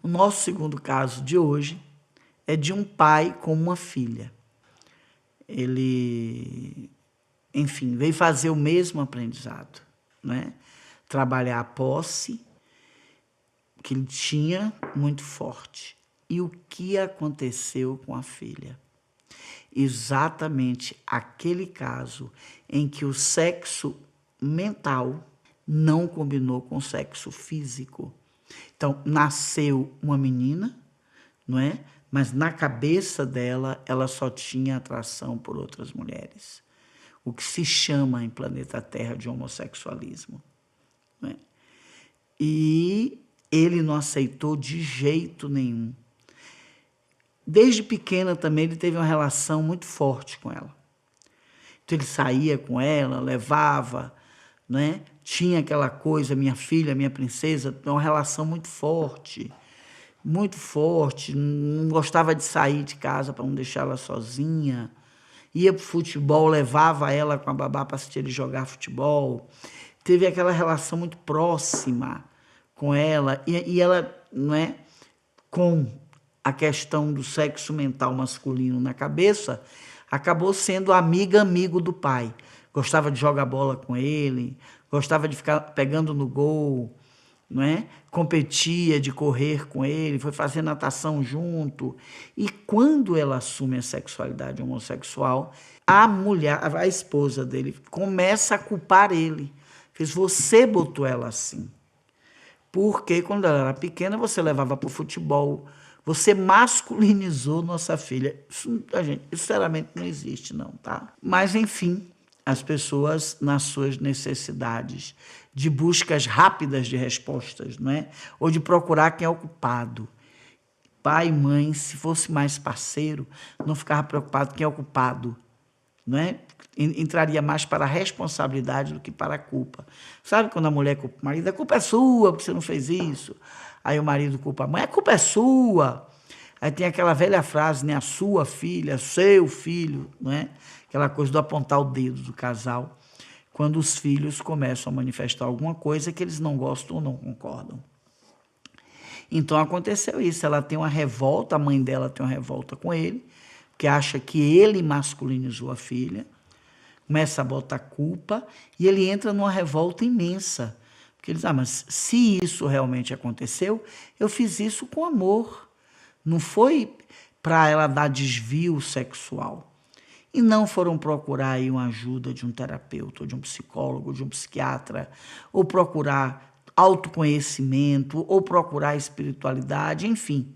O nosso segundo caso de hoje é de um pai com uma filha. Ele, enfim, veio fazer o mesmo aprendizado, né? Trabalhar a posse que ele tinha muito forte. E o que aconteceu com a filha? Exatamente aquele caso em que o sexo mental não combinou com o sexo físico. Então, nasceu uma menina, não é? Mas na cabeça dela, ela só tinha atração por outras mulheres. O que se chama em planeta Terra de homossexualismo. Não é? E ele não aceitou de jeito nenhum. Desde pequena também ele teve uma relação muito forte com ela. Então ele saía com ela, levava, né? Tinha aquela coisa, minha filha, minha princesa, uma relação muito forte, não gostava de sair de casa para não deixar ela sozinha, ia para o futebol, levava ela com a babá para assistir ele jogar futebol, teve aquela relação muito próxima com ela, e ela, não é, com a questão do sexo mental masculino na cabeça, acabou sendo amigo do pai. Gostava de jogar bola com ele, gostava de ficar pegando no gol, não é? Competia de correr com ele, foi fazer natação junto. E quando ela assume a sexualidade homossexual, a mulher, a esposa dele, começa a culpar ele. Fez, você botou ela assim. Porque quando ela era pequena, você levava para o futebol, você masculinizou nossa filha. Isso, gente, sinceramente, não existe, não, tá? Mas, enfim, as pessoas, nas suas necessidades de buscas rápidas de respostas, não é? Ou de procurar quem é o culpado. Pai e mãe, se fosse mais parceiro, não ficava preocupado quem é o culpado, não é? Entraria mais para a responsabilidade do que para a culpa. Sabe quando a mulher culpa o marido? A culpa é sua, porque você não fez isso. Aí o marido culpa a mãe, a culpa é sua. Aí tem aquela velha frase, né? A sua filha, seu filho, não é? Aquela coisa do apontar o dedo do casal, quando os filhos começam a manifestar alguma coisa que eles não gostam ou não concordam. Então aconteceu isso, ela tem uma revolta, a mãe dela tem uma revolta com ele, porque acha que ele masculinizou a filha, começa a botar culpa e ele entra numa revolta imensa. Porque ele diz, mas se isso realmente aconteceu, eu fiz isso com amor. Não foi para ela dar desvio sexual. E não foram procurar aí uma ajuda de um terapeuta, ou de um psicólogo, ou de um psiquiatra, ou procurar autoconhecimento, ou procurar espiritualidade, enfim.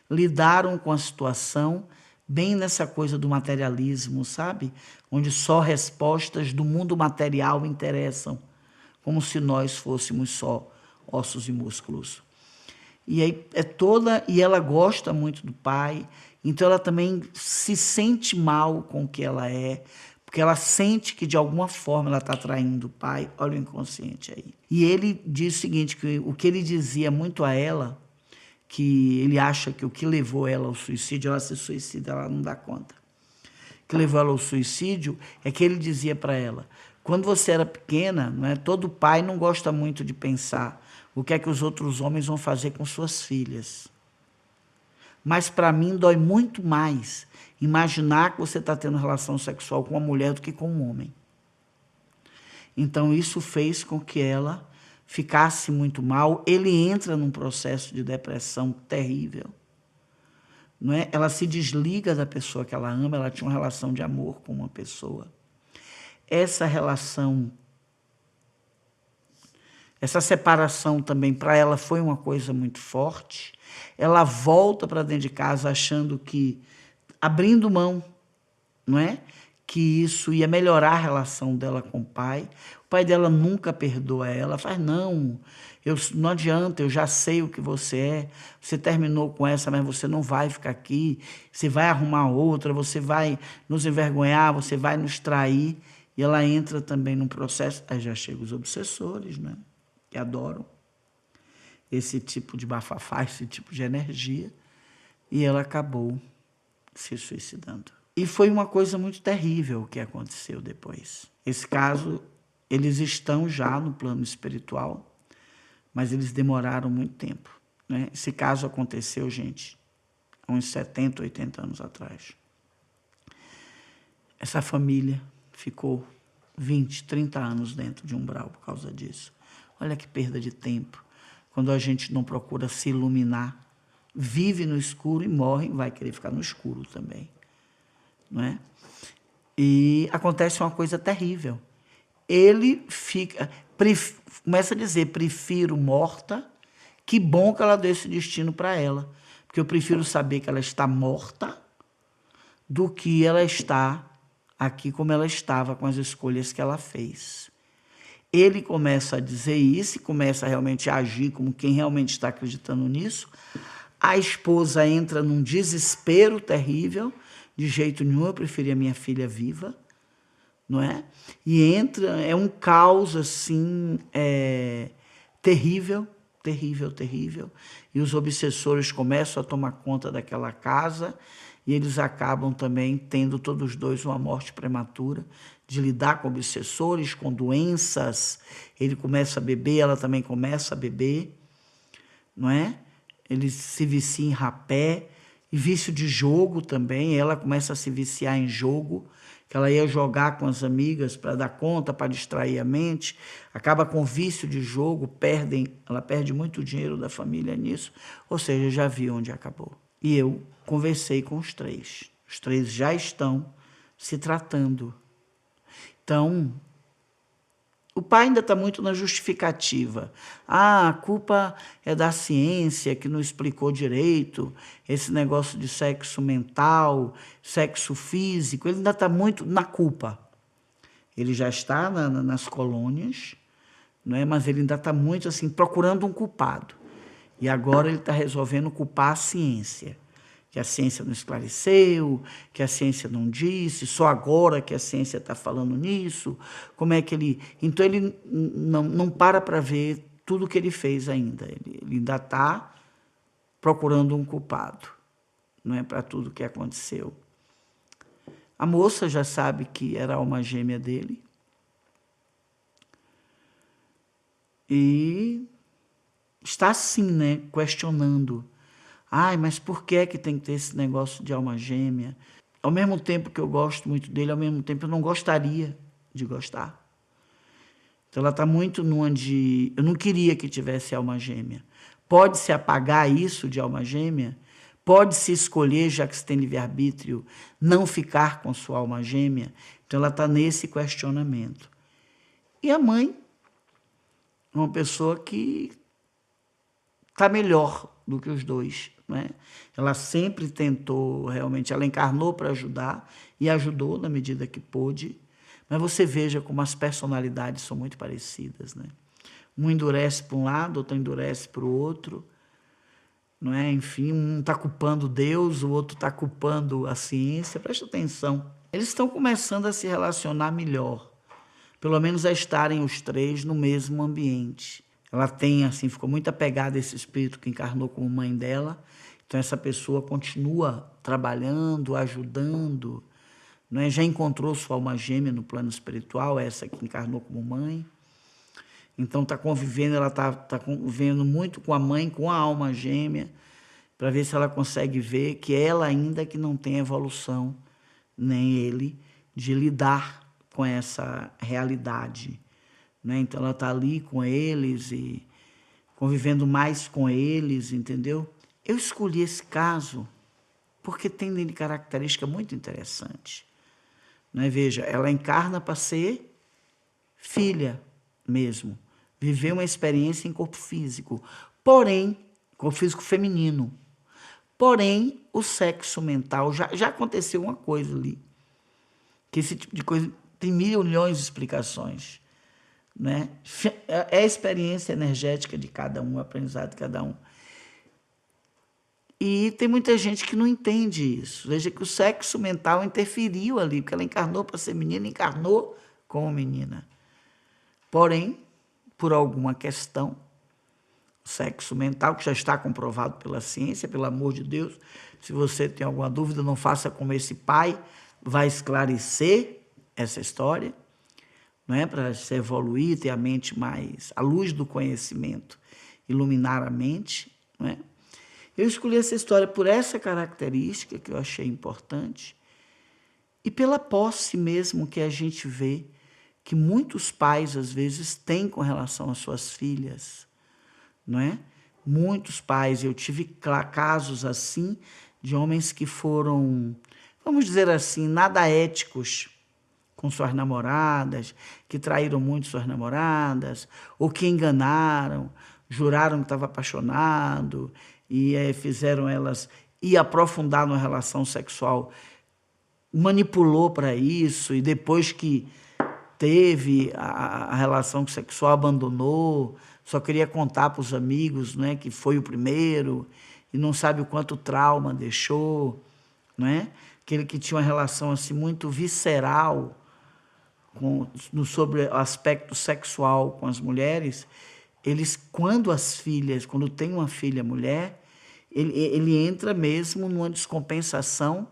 Lidaram com a situação bem nessa coisa do materialismo, sabe? Onde só respostas do mundo material interessam, como se nós fôssemos só ossos e músculos. E aí e ela gosta muito do pai, então ela também se sente mal com o que ela é, porque ela sente que de alguma forma ela está traindo o pai. Olha o inconsciente aí. E ele diz o seguinte, que o que ele dizia muito a ela, que ele acha que o que levou ela ao suicídio, ela se suicida, ela não dá conta. O que levou ela ao suicídio é que ele dizia para ela, quando você era pequena, não é, todo pai não gosta muito de pensar o que é que os outros homens vão fazer com suas filhas. Mas para mim dói muito mais imaginar que você está tendo relação sexual com uma mulher do que com um homem. Então isso fez com que ela ficasse muito mal, ele entra num processo de depressão terrível. Não é? Ela se desliga da pessoa que ela ama, ela tinha uma relação de amor com uma pessoa. Essa relação, essa separação também para ela foi uma coisa muito forte. Ela volta para dentro de casa achando que, abrindo mão, não é? Que isso ia melhorar a relação dela com o pai. O pai dela nunca perdoa ela, faz, não adianta, eu já sei o que você terminou com essa, mas você não vai ficar aqui, você vai arrumar outra, você vai nos envergonhar, você vai nos trair. E ela entra também num processo, aí já chegam os obsessores, né? Que adoram esse tipo de bafafá, esse tipo de energia, e ela acabou se suicidando. E foi uma coisa muito terrível o que aconteceu depois. Esse caso, eles estão já no plano espiritual, mas eles demoraram muito tempo. né? Esse caso aconteceu, gente, há uns 70, 80 anos atrás. Essa família ficou 20, 30 anos dentro de um umbral por causa disso. Olha que perda de tempo. Quando a gente não procura se iluminar, vive no escuro e morre, vai querer ficar no escuro também, não é? E acontece uma coisa terrível. Ele começa a dizer, prefiro morta, que bom que ela deu esse destino para ela, porque eu prefiro saber que ela está morta do que ela está aqui como ela estava com as escolhas que ela fez. Ele começa a dizer isso e começa realmente a agir como quem realmente está acreditando nisso. A esposa entra num desespero terrível, de jeito nenhum, eu preferia minha filha viva, não é? E entra, é um caos assim, terrível, terrível, terrível. E os obsessores começam a tomar conta daquela casa e eles acabam também tendo todos os dois uma morte prematura, de lidar com obsessores, com doenças. Ele começa a beber, ela também começa a beber, não é? Ele se vicia em rapé, e vício de jogo também, ela começa a se viciar em jogo, que ela ia jogar com as amigas para dar conta, para distrair a mente, acaba com vício de jogo, ela perde muito dinheiro da família nisso, ou seja, já vi onde acabou. E eu conversei com os três já estão se tratando. Então, o pai ainda está muito na justificativa. A culpa é da ciência que não explicou direito, esse negócio de sexo mental, sexo físico, ele ainda está muito na culpa. Ele já está nas colônias, não é? Mas ele ainda está muito assim, procurando um culpado. E agora ele está resolvendo culpar a ciência. Que a ciência não esclareceu, que a ciência não disse, só agora que a ciência está falando nisso, como é que ele... Então, ele não para ver tudo que ele fez ainda, ele ainda está procurando um culpado, não é, para tudo que aconteceu. A moça já sabe que era a alma gêmea dele, e está assim, né, questionando. Ai, mas por que é que tem que ter esse negócio de alma gêmea? Ao mesmo tempo que eu gosto muito dele, ao mesmo tempo eu não gostaria de gostar. Então ela está muito numa de... Eu não queria que tivesse alma gêmea. Pode-se apagar isso de alma gêmea? Pode-se escolher, já que se tem livre-arbítrio, não ficar com sua alma gêmea? Então ela está nesse questionamento. E a mãe, uma pessoa que está melhor do que os dois, né? Ela sempre tentou, realmente, ela encarnou para ajudar e ajudou na medida que pôde, mas você veja como as personalidades são muito parecidas, né? Um endurece para um lado, outro endurece para o outro, não é? Enfim, um está culpando Deus, o outro está culpando a ciência. Presta atenção. Eles estão começando a se relacionar melhor, pelo menos a estarem os três no mesmo ambiente. Ela tem, assim, ficou muito apegada a esse espírito que encarnou como mãe dela. Então, essa pessoa continua trabalhando, ajudando, não é? Já encontrou sua alma gêmea no plano espiritual, essa que encarnou como mãe. Então, está convivendo, ela está convivendo muito com a mãe, com a alma gêmea, para ver se ela consegue ver que ela ainda que não tem evolução, nem ele, de lidar com essa realidade, né? Então ela está ali com eles e convivendo mais com eles, entendeu? Eu escolhi esse caso porque tem nele característica muito interessante, né? Veja, ela encarna para ser filha mesmo, viver uma experiência em corpo físico, porém, corpo físico feminino. Porém, o sexo mental, já aconteceu uma coisa ali, que esse tipo de coisa tem milhões de explicações, né? É a experiência energética de cada um, o aprendizado de cada um. E tem muita gente que não entende isso. Veja que o sexo mental interferiu ali, porque ela encarnou para ser menina, encarnou como menina. Porém, por alguma questão, o sexo mental, que já está comprovado pela ciência, pelo amor de Deus, se você tem alguma dúvida, não faça como esse pai, vai esclarecer essa história, não é? Para se evoluir, ter a mente mais, a luz do conhecimento, iluminar a mente, não é? Eu escolhi essa história por essa característica que eu achei importante e pela posse mesmo que a gente vê que muitos pais, às vezes, têm com relação às suas filhas, não é? Muitos pais, eu tive casos assim, de homens que foram, vamos dizer assim, nada éticos com suas namoradas, que traíram muito suas namoradas, ou que enganaram, juraram que estava apaixonado, e fizeram elas ir aprofundar numa relação sexual, manipulou para isso, e depois que teve a relação sexual, abandonou, só queria contar para os amigos, né, que foi o primeiro, e não sabe o quanto trauma deixou, não é? Aquele que tinha uma relação assim muito visceral sobre o aspecto sexual com as mulheres, eles, quando tem uma filha mulher, ele entra mesmo numa descompensação,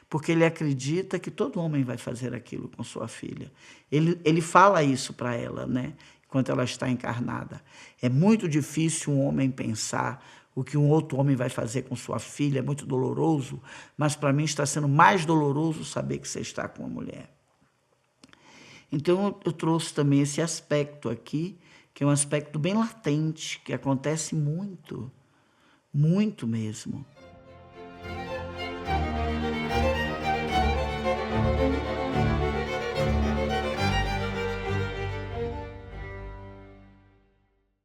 porque ele acredita que todo homem vai fazer aquilo com sua filha. Ele fala isso para ela, né? Enquanto ela está encarnada. É muito difícil um homem pensar o que um outro homem vai fazer com sua filha, é muito doloroso, mas para mim está sendo mais doloroso saber que você está com uma mulher. Então eu trouxe também esse aspecto aqui, que é um aspecto bem latente, que acontece muito, muito mesmo.